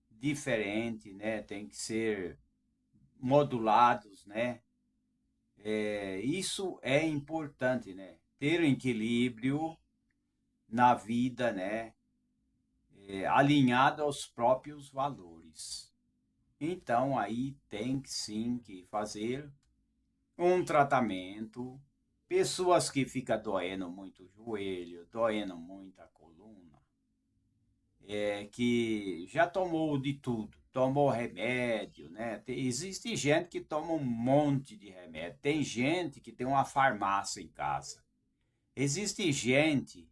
diferente, né? Tem que ser modulados, né? Isso é importante, né? Ter um equilíbrio na vida, né? Alinhado aos próprios valores. Então, aí tem que sim que fazer um tratamento. Pessoas que ficam doendo muito o joelho, doendo muito a coluna, que já tomou de tudo, tomou remédio, né? Existe gente que toma um monte de remédio, tem gente que tem uma farmácia em casa. Existe gente,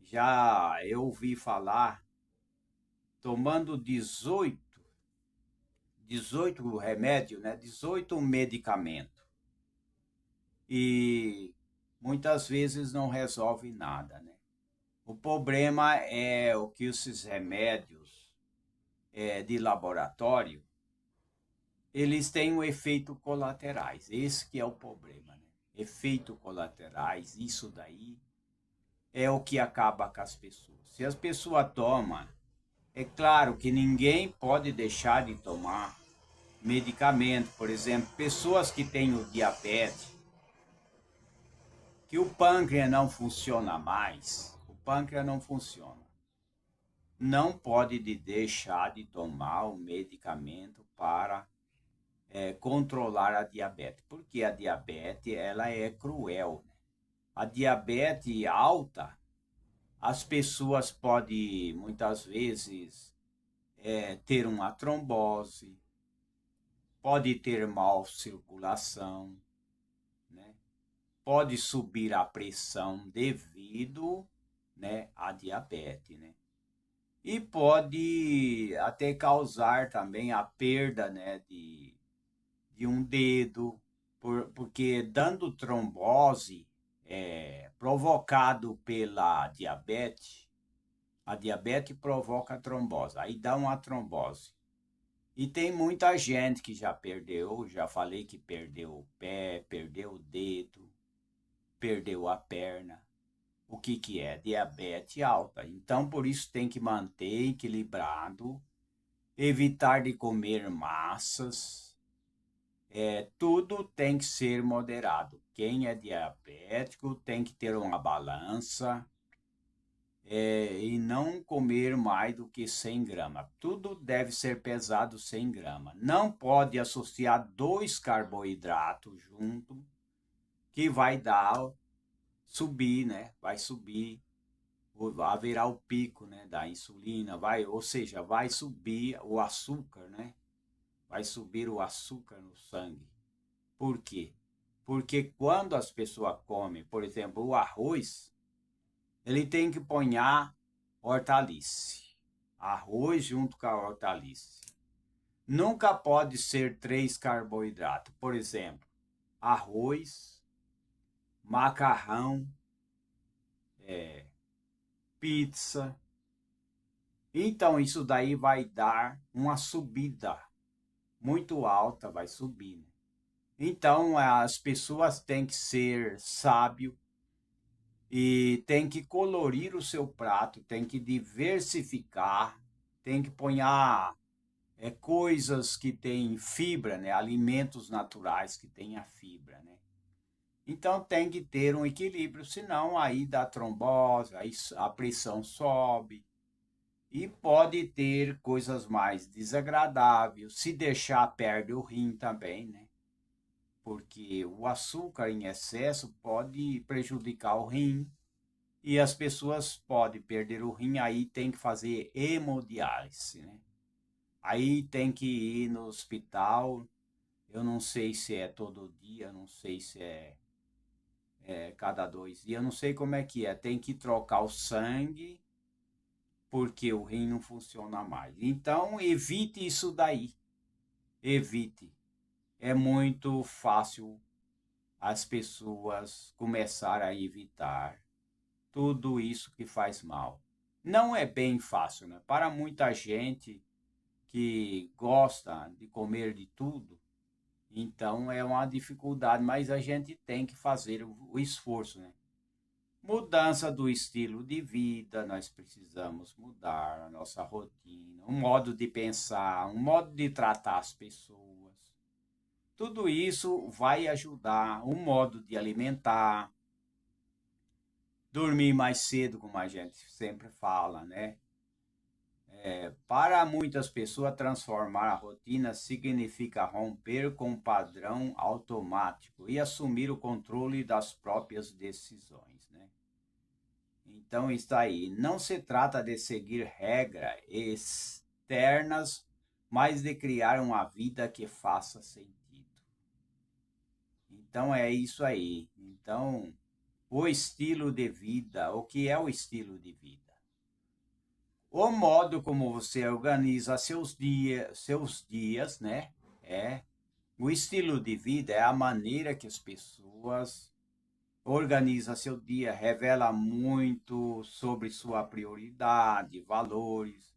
já eu ouvi falar, tomando 18 remédios, né? 18 medicamentos. E muitas vezes não resolve nada, né? O problema é o que esses remédios de laboratório, eles têm um efeito colaterais. Esse que é o problema, né? Efeito colaterais, isso daí é o que acaba com as pessoas. Se as pessoas tomam, é claro que ninguém pode deixar de tomar medicamento. Por exemplo, pessoas que têm o diabetes, que o pâncreas não funciona mais, o pâncreas não funciona, não pode deixar de tomar o medicamento para controlar a diabetes, porque a diabetes ela é cruel, né? A diabetes alta, as pessoas podem muitas vezes ter uma trombose, pode ter mal circulação, né? Pode subir a pressão devido, né, à diabetes, né? E pode até causar também a perda, né, de um dedo, porque dando trombose provocado pela diabetes, a diabetes provoca trombose, aí dá uma trombose. E tem muita gente que já perdeu, já falei que perdeu o pé, perdeu o dedo, perdeu a perna. O que que é? Diabetes alta. Então, por isso tem que manter equilibrado, evitar de comer massas. Tudo tem que ser moderado. Quem é diabético tem que ter uma balança e não comer mais do que 100 gramas. Tudo deve ser pesado 100 gramas. Não pode associar dois carboidratos junto, que vai dar, subir, né? Vai subir, haverá o pico, né, da insulina, ou seja, vai subir o açúcar, né? Vai subir o açúcar no sangue. Por quê? Porque quando as pessoas comem, por exemplo, o arroz, ele tem que ponhar hortaliça. Arroz junto com a hortaliça. Nunca pode ser 3 carboidratos. Por exemplo, arroz, macarrão, pizza. Então, isso daí vai dar uma subida muito alta, vai subir, né? Então, as pessoas têm que ser sábio, E tem que colorir o seu prato, tem que diversificar, tem que pôr coisas que têm fibra, né? Alimentos naturais que têm a fibra, né? Então tem que ter um equilíbrio, senão aí dá trombose, aí a pressão sobe e pode ter coisas mais desagradáveis. Se deixar, perde o rim também, né? Porque o açúcar em excesso pode prejudicar o rim e as pessoas podem perder o rim, aí tem que fazer hemodiálise, né? Aí tem que ir no hospital. Eu não sei se é todo dia, não sei se é cada 2 dias, eu não sei como é que é. Tem que trocar o sangue porque o rim não funciona mais. Então, evite isso daí. Evite. É muito fácil as pessoas começarem a evitar tudo isso que faz mal. Não é bem fácil, né? Para muita gente que gosta de comer de tudo, então é uma dificuldade, mas a gente tem que fazer o esforço, né? Mudança do estilo de vida, nós precisamos mudar a nossa rotina, um modo de pensar, um modo de tratar as pessoas. Tudo isso vai ajudar, um modo de alimentar, dormir mais cedo, como a gente sempre fala, né? Para muitas pessoas, transformar a rotina significa romper com o padrão automático e assumir o controle das próprias decisões, né? Então está aí. Não se trata de seguir regras externas, mas de criar uma vida que faça sentido. Então é isso aí. Então, o estilo de vida, o que é o estilo de vida? O modo como você organiza seus dias, né? O estilo de vida é a maneira que as pessoas organizam seu dia, revela muito sobre sua prioridade, valores,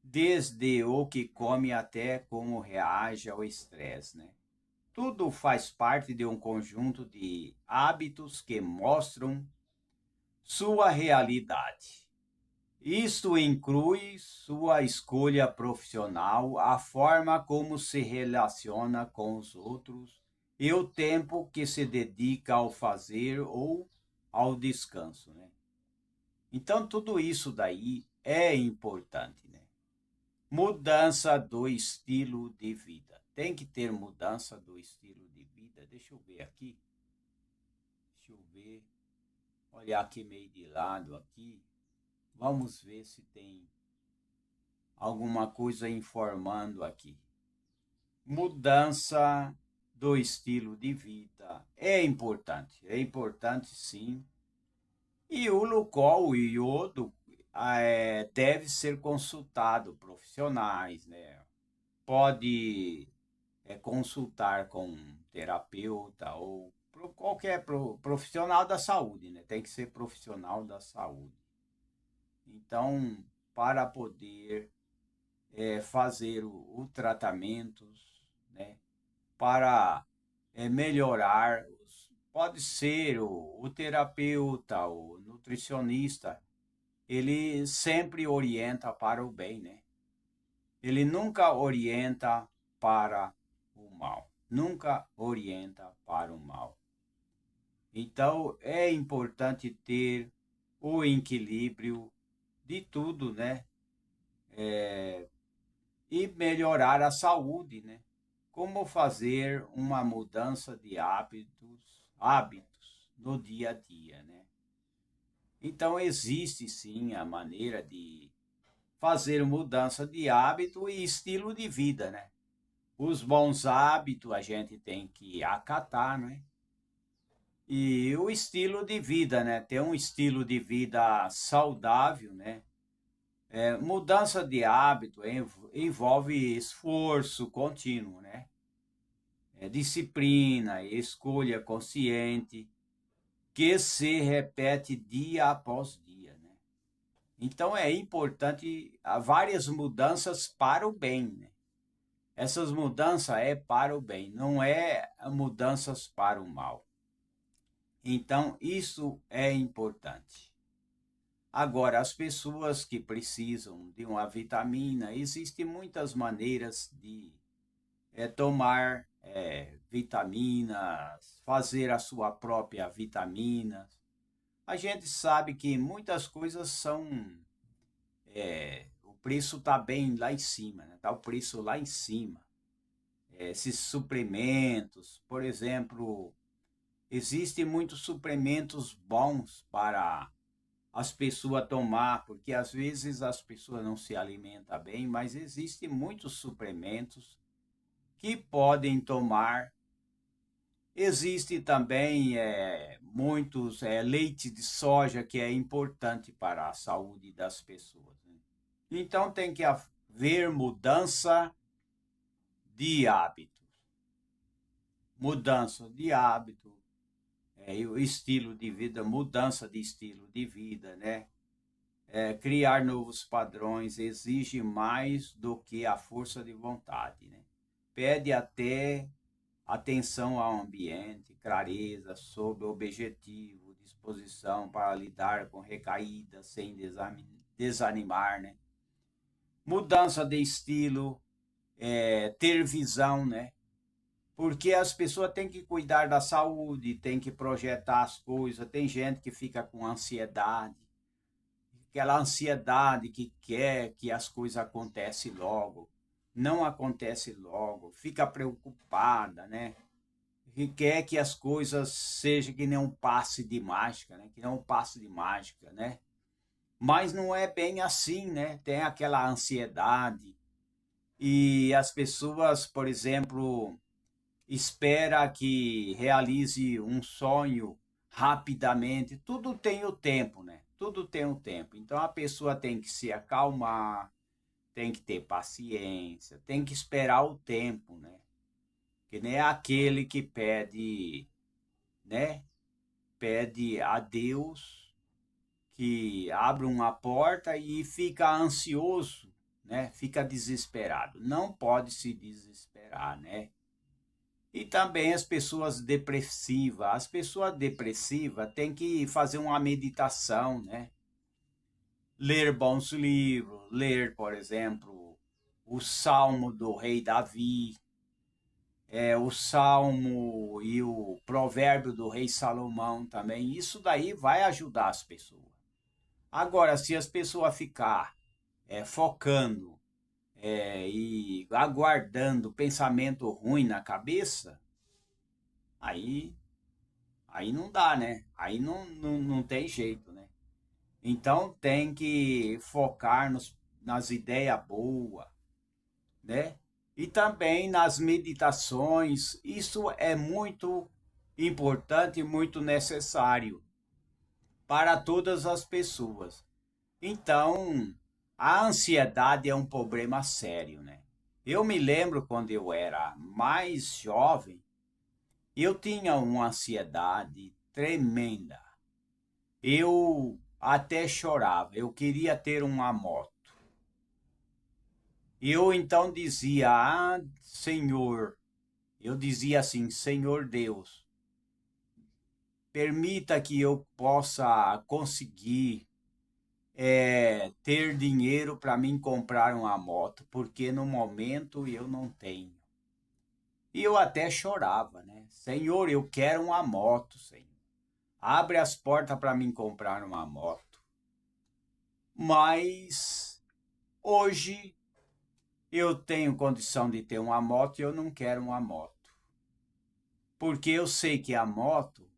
desde o que come até como reage ao estresse, né? Tudo faz parte de um conjunto de hábitos que mostram sua realidade. Isto inclui sua escolha profissional, a forma como se relaciona com os outros e o tempo que se dedica ao fazer ou ao descanso, né? Então, tudo isso daí é importante, né? Mudança do estilo de vida. Tem que ter mudança do estilo de vida. Deixa eu ver aqui. Deixa eu ver. Olhar aqui meio de lado aqui. Vamos ver se tem alguma coisa informando aqui. Mudança do estilo de vida é importante sim. E o local o iodo deve ser consultado profissionais, né? Pode consultar com um terapeuta ou qualquer profissional da saúde, né? Tem que ser profissional da saúde. Então, para poder fazer o tratamento, né, para melhorar. Pode ser o terapeuta, o nutricionista, ele sempre orienta para o bem, né? Ele nunca orienta para o mal. Nunca orienta para o mal. Então, é importante ter o equilíbrio de tudo, né? E melhorar a saúde, né? Como fazer uma mudança de hábitos no dia a dia, né? Então existe sim a maneira de fazer mudança de hábito e estilo de vida, né? Os bons hábitos a gente tem que acatar, né? E o estilo de vida, né? Ter um estilo de vida saudável, né? Mudança de hábito envolve esforço contínuo, né? Disciplina, escolha consciente, que se repete dia após dia, né? Então é importante há várias mudanças para o bem, né? Essas mudanças é para o bem, não é mudanças para o mal. Então, isso é importante. Agora, as pessoas que precisam de uma vitamina, existem muitas maneiras de tomar vitaminas, fazer a sua própria vitamina. A gente sabe que muitas coisas são. O preço está bem lá em cima, né? Tá o preço lá em cima. Esses suprimentos, por exemplo, existem muitos suprimentos bons para as pessoas tomar, porque às vezes as pessoas não se alimentam bem, mas existem muitos suplementos que podem tomar. Existe também muitos leite de soja que é importante para a saúde das pessoas, né? Então tem que haver mudança de hábitos, mudança de hábito, o estilo de vida, mudança de estilo de vida, né? Criar novos padrões exige mais do que a força de vontade, né? Pede até atenção ao ambiente, clareza sobre o objetivo, disposição para lidar com recaídas sem desanimar, né? Mudança de estilo, ter visão, né? Porque as pessoas têm que cuidar da saúde, têm que projetar as coisas. Tem gente que fica com ansiedade, aquela ansiedade que quer que as coisas aconteçam logo, não acontece logo, fica preocupada, né? Que quer que as coisas sejam que nem um passe de mágica, né? Que não um passe de mágica, né? Mas não é bem assim, né? Tem aquela ansiedade e as pessoas, por exemplo, espera que realize um sonho rapidamente. Tudo tem o tempo, né? Tudo tem o tempo. Então a pessoa tem que se acalmar, tem que ter paciência, tem que esperar o tempo, né? Que nem aquele que pede, né? Pede a Deus que abra uma porta e fica ansioso, né? Fica desesperado. Não pode se desesperar, né? E também as pessoas depressivas. As pessoas depressivas têm que fazer uma meditação, né? Ler bons livros, ler, por exemplo, o Salmo do Rei Davi, o Salmo e o Provérbio do Rei Salomão também. Isso daí vai ajudar as pessoas. Agora, se as pessoas ficar focando e aguardando pensamento ruim na cabeça, aí aí não dá, né? Aí não tem jeito, né? Então tem que focar nas ideias boas, né? E também nas meditações. Isso é muito importante e muito necessário para todas as pessoas. Então, a ansiedade é um problema sério, né? Eu me lembro quando eu era mais jovem, eu tinha uma ansiedade tremenda. Eu até chorava, eu queria ter uma moto. Eu então dizia: "Ah, Senhor", eu dizia assim: "Senhor Deus, permita que eu possa conseguir ter dinheiro para mim comprar uma moto, porque no momento eu não tenho". E eu até chorava, né? "Senhor, eu quero uma moto, Senhor. Abre as portas para mim comprar uma moto". Mas hoje eu tenho condição de ter uma moto e eu não quero uma moto. Porque eu sei que a moto,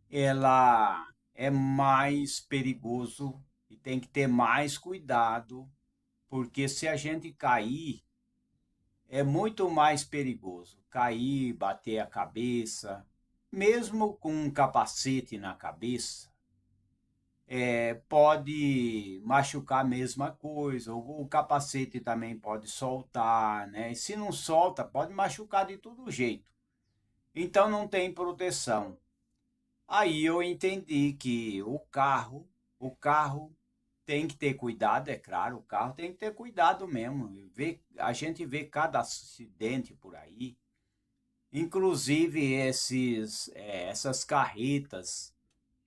ela é mais perigoso e tem que ter mais cuidado, porque se a gente cair, é muito mais perigoso. Cair, bater a cabeça, mesmo com um capacete na cabeça, pode machucar a mesma coisa. O capacete também pode soltar, né? E se não solta, pode machucar de todo jeito. Então não tem proteção. Aí eu entendi que o carro tem que ter cuidado, é claro, o carro tem que ter cuidado mesmo. A gente vê cada acidente por aí. Inclusive essas carretas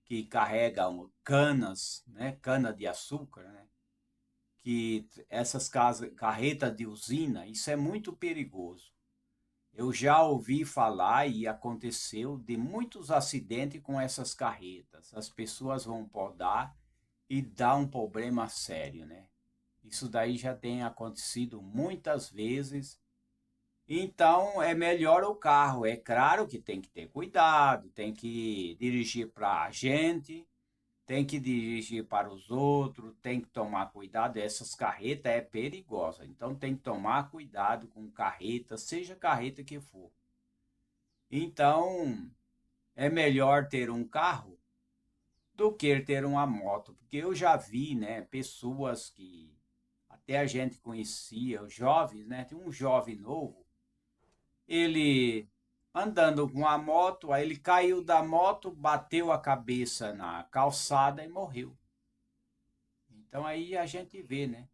que carregam canas, né, cana de açúcar, né, que essas carretas de usina, isso é muito perigoso. Eu já ouvi falar e aconteceu de muitos acidentes com essas carretas. As pessoas vão podar e dá um problema sério, né? Isso daí já tem acontecido muitas vezes. Então é melhor o carro. É claro que tem que ter cuidado, tem que dirigir para a gente, tem que dirigir para os outros, tem que tomar cuidado. Essas carretas é perigosa, então tem que tomar cuidado com carreta, seja carreta que for. Então é melhor ter um carro do que ter uma moto, porque eu já vi, né, pessoas que até a gente conhecia, os jovens, né, tem um jovem novo, ele andando com a moto, aí ele caiu da moto, bateu a cabeça na calçada e morreu. Então aí a gente vê, né?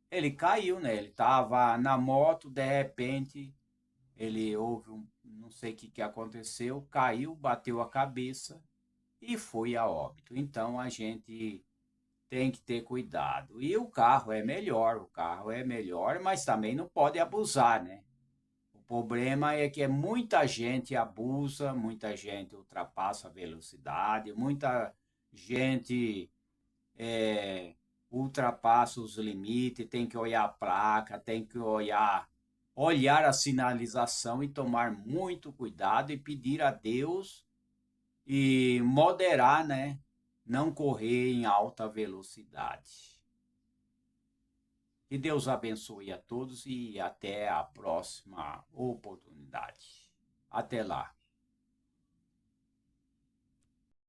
Ele caiu, né? Ele estava na moto, de repente ele houve não sei o que aconteceu, caiu, bateu a cabeça e foi a óbito. Então a gente tem que ter cuidado. E o carro é melhor, mas também não pode abusar, né? O problema é que muita gente abusa, muita gente ultrapassa a velocidade, muita gente ultrapassa os limites, tem que olhar a placa, tem que olhar a sinalização e tomar muito cuidado e pedir a Deus e moderar, né? Não correr em alta velocidade. Que Deus abençoe a todos e até a próxima oportunidade. Até lá.